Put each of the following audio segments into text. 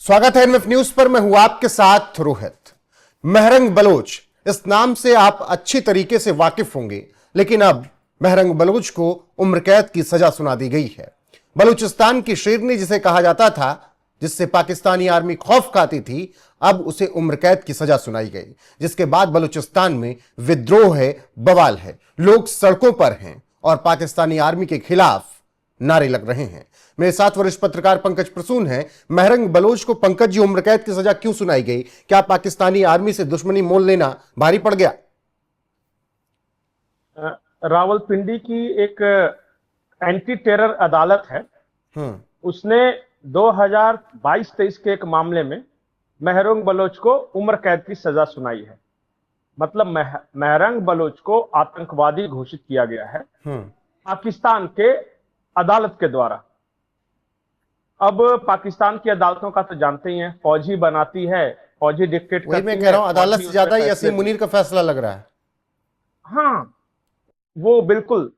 स्वागत है NF news पर। मैं हूं आपके साथ रोहित। महरंग बलोच, इस नाम से आप अच्छी तरीके से वाकिफ होंगे, लेकिन अब महरंग बलोच को उम्र कैद की सजा सुना दी गई है। बलूचिस्तान की शेरनी जिसे कहा जाता था, जिससे पाकिस्तानी आर्मी खौफ खाती थी, अब उसे उम्र कैद की सजा सुनाई गई, जिसके बाद बलूचिस्तान में विद्रोह है, बवाल है, लोग सड़कों पर हैं और पाकिस्तानी आर्मी के खिलाफ नारे लग रहे हैं। मेरे साथ वरिष्ठ पत्रकार पंकज प्रसून हैं। महरंग बलोच को पंकज जी उम्र कैद की सजा क्यों सुनाई गई? क्या पाकिस्तानी आर्मी से दुश्मनी मोल लेना भारी पड़ गया? रावलपिंडी की एक एंटी टेरर अदालत है, उसने 2022-23 के एक मामले में महरंग बलोच को उम्र कैद की सजा सुनाई है। मतलब महरंग बलोच को आतंकवादी घोषित किया गया है पाकिस्तान के अदालत के द्वारा। अब पाकिस्तान की अदालतों का तो जानते ही हैं, फौजी बनाती है, फौजी डिक्टेट करती है। मैं कह रहा हूं अदालत से ज्यादा ही यासीन मुनीर का फैसला लग रहा है। हाँ, वो बिल्कुल।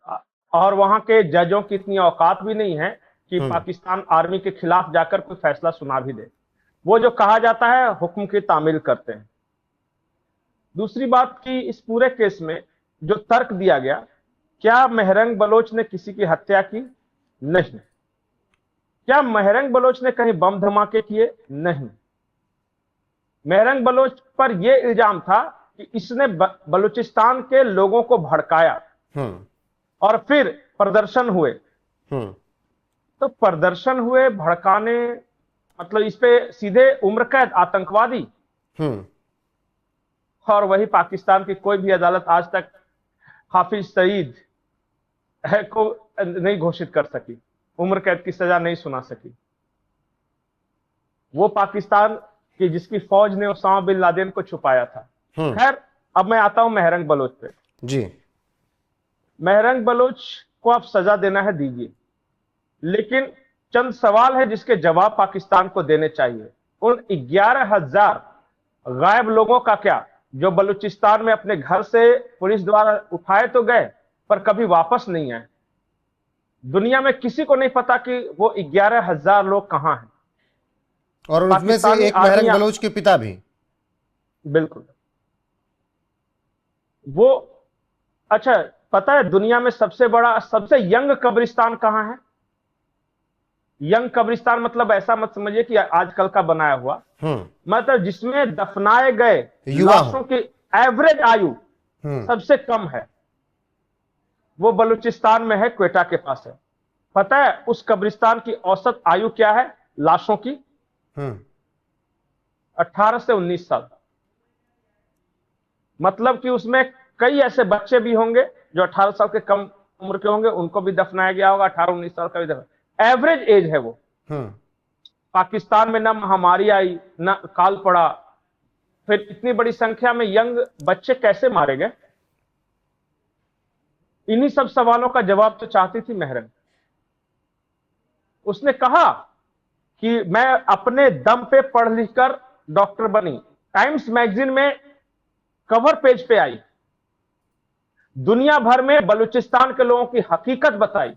और वहां के जजों की इतनी औकात भी नहीं है कि पाकिस्तान आर्मी के खिलाफ जाकर कोई फैसला सुना भी दे। वो जो कहा जाता है हुक्म की तामील करते हैं। दूसरी बात कि इस पूरे केस में जो तर्क दिया गया, क्या महरंग बलोच ने किसी की हत्या की? नहीं। क्या महरंग बलोच ने कहीं बम धमाके किए? नहीं। महरंग बलोच पर यह इल्जाम था कि इसने बलूचिस्तान के लोगों को भड़काया और फिर प्रदर्शन हुए। तो प्रदर्शन हुए, भड़काने, मतलब इस पे सीधे उम्र कैद, आतंकवादी। और वही पाकिस्तान की कोई भी अदालत आज तक हाफिज सईद को नहीं घोषित कर सकी, उम्र कैद की सजा नहीं सुना सकी। वो पाकिस्तान की जिसकी फौज ने ओसामा बिन लादेन को छुपाया था। खैर, अब मैं आता हूं महरंग बलोच पे। जी, महरंग बलोच को आप सजा देना है, दीजिए, लेकिन चंद सवाल है जिसके जवाब पाकिस्तान को देने चाहिए। उन 11,000 गायब लोगों का क्या, जो बलूचिस्तान में अपने घर से पुलिस द्वारा उठाए तो गए पर कभी वापस नहीं आए। दुनिया में किसी को नहीं पता कि वो 11,000 लोग कहां हैं। और उनमें से एक महरंग बलोच के पिता भी। बिल्कुल। वो, अच्छा, पता है दुनिया में सबसे बड़ा, सबसे यंग कब्रिस्तान कहां है? यंग कब्रिस्तान मतलब ऐसा मत समझिए कि आजकल का बनाया हुआ, मतलब जिसमें दफनाए गए लाशों की एवरेज आयु सबसे कम है, वो बलूचिस्तान में है, क्वेटा के पास है। पता है उस कब्रिस्तान की औसत आयु क्या है लाशों की? 18 से 19 साल। मतलब कि उसमें कई ऐसे बच्चे भी होंगे जो 18 साल के कम उम्र के होंगे, उनको भी दफनाया गया होगा। 18-19 साल का भी दफना, एवरेज एज है वो। पाकिस्तान में ना महामारी आई, ना काल पड़ा, फिर इतनी बड़ी संख्या में यंग बच्चे कैसे मारे गए? इन्हीं सब सवालों का जवाब तो चाहती थी महरंग। उसने कहा कि मैं अपने दम पे पढ़ लिखकर डॉक्टर बनी। टाइम्स मैगजीन में कवर पेज पे आई, दुनिया भर में बलूचिस्तान के लोगों की हकीकत बताई।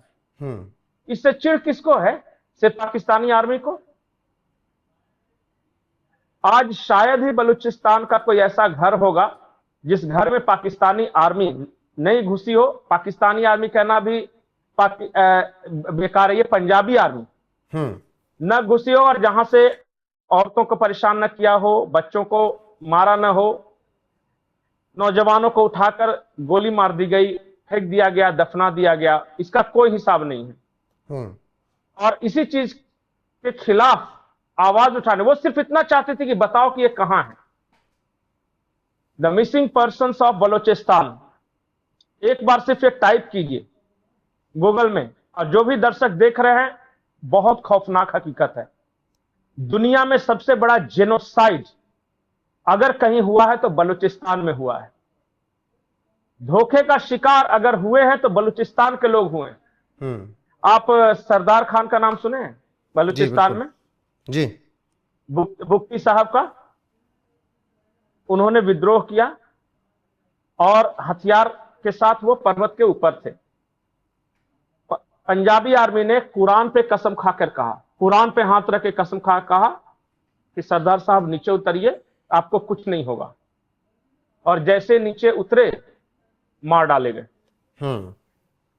इससे चिढ़ किसको है? सिर्फ पाकिस्तानी आर्मी को। आज शायद ही बलूचिस्तान का कोई ऐसा घर होगा जिस घर में पाकिस्तानी आर्मी नहीं घुसी हो। पाकिस्तानी आर्मी कहना भी बेकार है, ये पंजाबी आर्मी न घुसी हो और जहां से औरतों को परेशान न किया हो, बच्चों को मारा न हो, नौजवानों को उठाकर गोली मार दी गई, फेंक दिया गया, दफना दिया गया, इसका कोई हिसाब नहीं है। और इसी चीज के खिलाफ आवाज उठाने, वो सिर्फ इतना चाहते थे कि बताओ कि ये कहां है। The missing persons of Balochistan, एक बार सिर्फ एक टाइप कीजिए गूगल में, और जो भी दर्शक देख रहे हैं, बहुत खौफनाक हकीकत है। दुनिया में सबसे बड़ा जेनोसाइड अगर कहीं हुआ है तो बलूचिस्तान में हुआ है। धोखे का शिकार अगर हुए हैं तो बलूचिस्तान के लोग हुए हैं। आप सरदार खान का नाम सुने हैं बलूचिस्तान में? जी, बुक्ती साहब का। उन्होंने विद्रोह किया और हथियार के साथ वो पर्वत के ऊपर थे। पंजाबी आर्मी ने कुरान पे कसम खाकर कहा, कुरान पे हाथ रख के कसम खा कहा कि सरदार साहब नीचे उतरिए, आपको कुछ नहीं होगा। और जैसे नीचे उतरे मार डाले गए।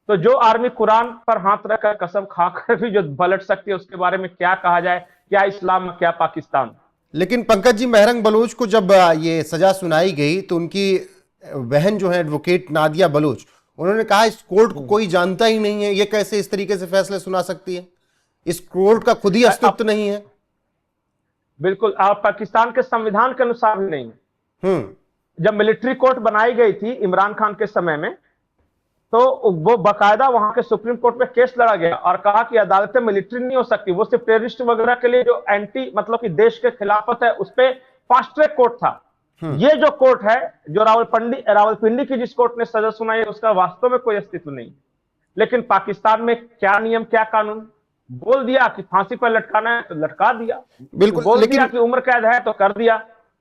तो जो आर्मी कुरान पर हाथ रखकर कसम खाकर भी जो पलट सकती है, उसके बारे में क्या कहा जाए? क्या इस्लाम, क्या पाकिस्तान। लेकिन पंकज जी, महरंग बलूच को जब ये सजा सुनाई गई तो उनकी बहन जो है एडवोकेट नादिया बलूच, उन्होंने कहा इस कोर्ट को कोई जानता ही नहीं है, ये कैसे इस तरीके से फैसले सुना सकती है, इस कोर्ट का खुद ही अस्तित्व नहीं है। बिल्कुल, आप पाकिस्तान के संविधान के अनुसार भी नहीं है। जब मिलिट्री कोर्ट बनाई गई थी इमरान खान के समय में, तो वो बाकायदा वहां के सुप्रीम कोर्ट में केस लड़ा गया और कहा कि अदालतें मिलिट्री नहीं हो सकती, वो सिर्फ टेररिस्ट वगैरह के लिए जो एंटी मतलब कि देश के खिलाफत है उस पर फास्ट ट्रैक कोर्ट था। ये जो कोर्ट है, जो रावलपिंडी की जिस कोर्ट ने सजा सुनाई है, उसका वास्तव में कोई अस्तित्व नहीं। लेकिन पाकिस्तान में क्या नियम, क्या कानून, बोल दिया कि फांसी पर लटकाना है तो लटका दिया, बिल्कुल, बोल दिया कि उम्र कैद है तो कर दिया।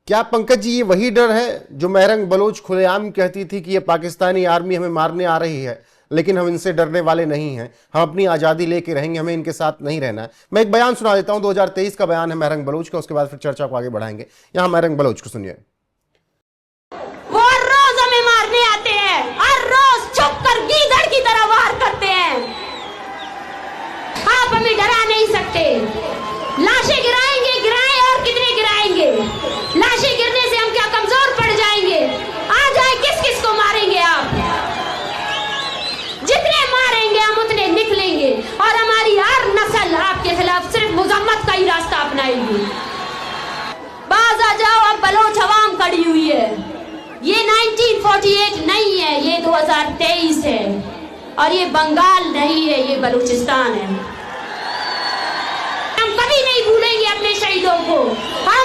क्या पंकज जी ये वही डर है जो महरंग बलोच खुलेआम कहती थी कि ये पाकिस्तानी आर्मी हमें मारने आ रही है, लेकिन हम इनसे डरने वाले नहीं हैं, हम अपनी आज़ादी लेके रहेंगे, हमें इनके साथ नहीं रहना है। मैं एक बयान सुना देता हूं, 2023 का बयान है महरंग बलोच का, उसके बाद फिर चर्चा को आगे बढ़ाएंगे। यहां महरंग बलोच को सुनिए। वो हर रोज हमें मारने आते हैं, हर रोज छुप कर गीदड़ की तरह वार करते हैं। आप हमें डरा नहीं सकते। लाशें गिराएंगे, गिराएं और कितने गिराएंगे? लाशें गिरने से हम क्या कमजोर पड़ जाएंगे? आ जाए, किस किस को मारेंगे आप? जितने मारेंगे हम उतने निकलेंगे और हमारी हर नस्ल आपके खिलाफ सिर्फ मुजम्मत का ही रास्ता अपनाएगी। बाज आ जाओ, अब बलोच अवाम खड़ी हुई है। ये 1948 नहीं है, ये 2023 है। और ये बंगाल नहीं है, ये बलूचिस्तान है। हम कभी नहीं भूलेंगे अपने शहीदों को। हम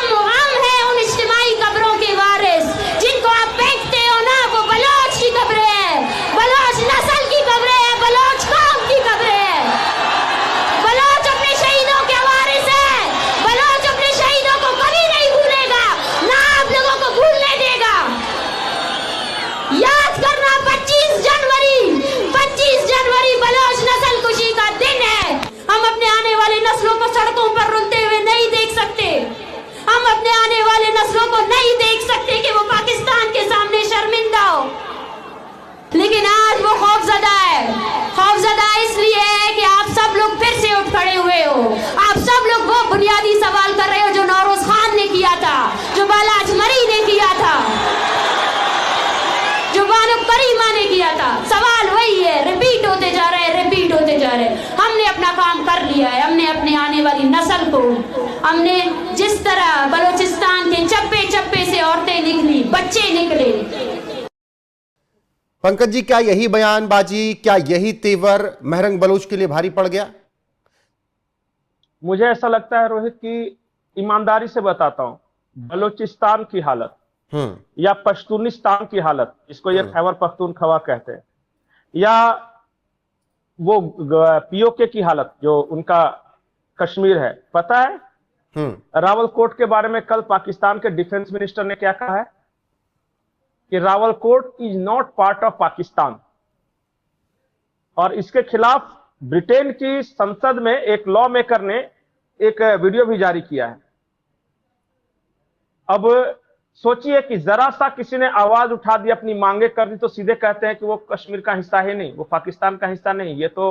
हैं उन इज्तिमाई कब्रों के वारिस जिनको आप फेंकते हो ना, वो बलोच की कब्रें हैं, बलोच नस्ल की कब्रें हैं, बलोच कौम की कब्रें हैं। बलोच अपने शहीदों के वारिस है। बलोच अपने शहीदों को कभी नहीं भूलेगा, ना आप लोगों को भूलने देगा। याद करना, 25 जनवरी बलोच नस्ल खुशी का दिन है। हम अपने आने वाले नस्लों को सड़कों पर रोते हुए नहीं देख सकते। हम अपने आने वाले नस्लों को नहीं देख सकते कि वो पाकिस्तान के सामने शर्मिंदा हो। लेकिन आज वो खौफजदा है। खौफजदा इसलिए है कि आप सब लोग फिर से उठ खड़े हुए हो। आप सब लोग वो बुनियादी सवाल कर रहे हो जो नौरोज खान ने किया था, जो बालाज मरी ने किया था, जो बानो करीमा ने किया था। सवाल वही है, रिपीट होते जा रहे हैं, रिपीट होते जा रहे हैं। हमने अपना काम कर लिया है। हमने अपने आने वाली नस्ल को, हमने जिस तरह बलूचिस्तान के चप्पे चप्पे से औरतें निकली, बच्चे निकले। पंकज जी, क्या यही बयानबाजी, क्या यही तेवर महरंग बलोच के लिए भारी पड़ गया? मुझे ऐसा लगता है रोहित कि ईमानदारी से बताता हूं, बलूचिस्तान की हालत या पश्तूनिस्तान की हालत, जिसको ये खैबर पख्तूनख्वा कहते हैं, या वो पीओके की हालत जो उनका कश्मीर है, पता है? रावलकोट के बारे में कल पाकिस्तान के डिफेंस मिनिस्टर ने क्या कहा है कि Rawalakot is not part of Pakistan. और इसके खिलाफ ब्रिटेन की संसद में एक लॉ मेकर ने एक वीडियो भी जारी किया है। अब सोचिए कि जरा सा किसी ने आवाज उठा दी, अपनी मांगे कर दी, तो सीधे कहते हैं कि वो कश्मीर का हिस्सा है नहीं, वो पाकिस्तान का हिस्सा नहीं, ये तो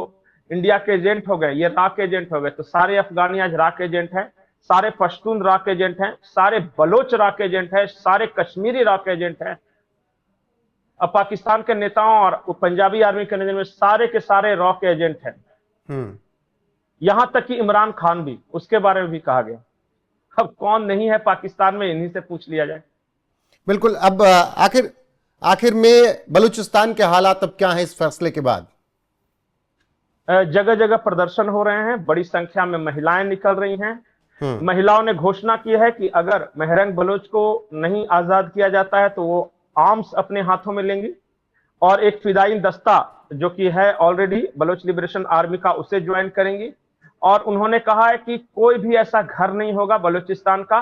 इंडिया के एजेंट हो गए, ये राक एजेंट हो गए। तो सारे अफगानी आज राक एजेंट हैं, सारे पश्तून राक एजेंट हैं, सारे बलोच राक एजेंट हैं, सारे कश्मीरी राक एजेंट हैं। अब पाकिस्तान के नेताओं और पंजाबी आर्मी के नजर में सारे के सारे रॉक एजेंट हैं। यहां तक कि इमरान खान भी, उसके बारे में भी कहा गया। अब कौन नहीं है पाकिस्तान में, इन्हीं से पूछ लिया जाए। बिल्कुल। अब आखिर में बलूचिस्तान के हालात अब क्या हैं इस फैसले के बाद? जगह जगह प्रदर्शन हो रहे हैं, बड़ी संख्या में महिलाएं निकल रही हैं। महिलाओं ने घोषणा की है कि अगर महरंग बलोच को नहीं आजाद किया जाता है तो वो आर्म्स अपने हाथों में लेंगी और एक फिदायीन दस्ता जो कि है ऑलरेडी बलोच लिबरेशन आर्मी का, उसे ज्वाइन करेंगी। और उन्होंने कहा है कि कोई भी ऐसा घर नहीं होगा बलूचिस्तान का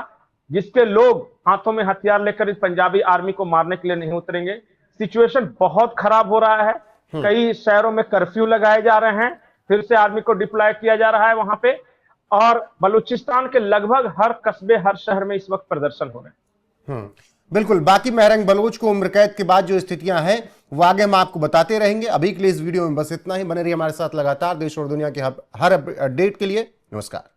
जिसके लोग हाथों में हथियार लेकर इस पंजाबी आर्मी को मारने के लिए नहीं उतरेंगे। सिचुएशन बहुत खराब हो रहा है। कई शहरों में कर्फ्यू लगाए जा रहे हैं, फिर से आर्मी को डिप्लॉय किया जा रहा है वहां पे। और बलूचिस्तान के लगभग हर कस्बे, हर शहर में इस वक्त प्रदर्शन हो रहे हैं। बिल्कुल। बाकी महरंग बलोच को उम्र कैद के बाद जो स्थितियां हैं वो आगे हम आपको बताते रहेंगे। अभी के लिए इस वीडियो में बस इतना ही। बने रहिए हमारे साथ लगातार देश और दुनिया के हर अपडेट के लिए। नमस्कार।